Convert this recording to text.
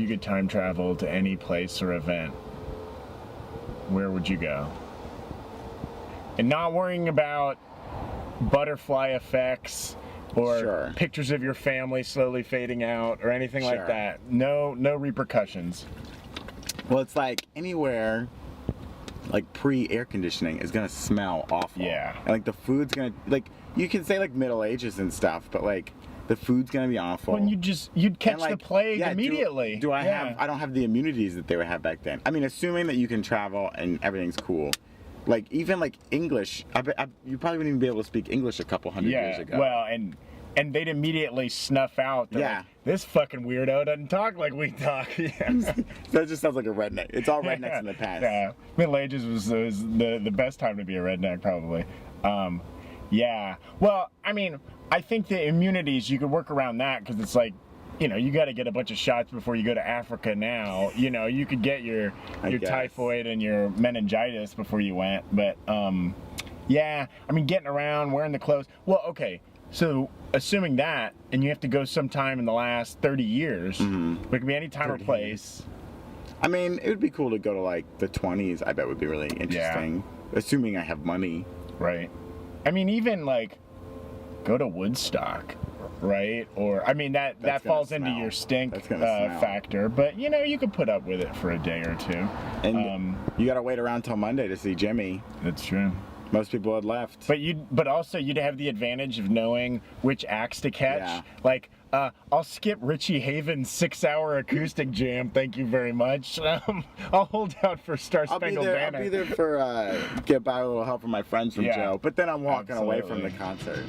you could time travel to any place or event, where would you go? And not worrying about butterfly effects or pictures of your family slowly fading out or anything like that. No repercussions. Well, it's like anywhere like pre-air conditioning is gonna smell awful. Yeah. And like the food's gonna, like, you can say like Middle Ages and stuff, but like the food's gonna be awful. When you'd catch the plague immediately. I don't have the immunities that they would have back then. I mean, assuming that you can travel and everything's cool. Like even like English, you probably wouldn't even be able to speak English a couple hundred years ago. Well, and they'd immediately snuff out. Like, this fucking weirdo doesn't talk like we talk. That just sounds like a redneck. It's all rednecks in the past. Yeah, Middle Ages was the best time to be a redneck, probably. Yeah. Well, I mean, I think the immunities, you could work around that because it's like, you know, you got to get a bunch of shots before you go to Africa now. You know, you could get your typhoid and your meningitis before you went. But, yeah, I mean, getting around, wearing the clothes. Well, okay, so assuming that, and you have to go sometime in the last 30 years, but it could be any time or place. I mean, it would be cool to go to, like, the 20s, I bet would be really interesting. Yeah. Assuming I have money. Right. I mean, even, like, go to Woodstock. Right? Or, I mean, that falls into your stink factor, but, you know, you could put up with it for a day or two. And you got to wait around till Monday to see Jimmy. That's true. Most people had left. But also you'd have the advantage of knowing which acts to catch. Yeah. Like, I'll skip Richie Haven's 6-hour acoustic jam, thank you very much. I'll hold out for Star Spangled Banner. I'll be there for, get by with a little help from my friends from Joe, but then I'm walking away from the concert.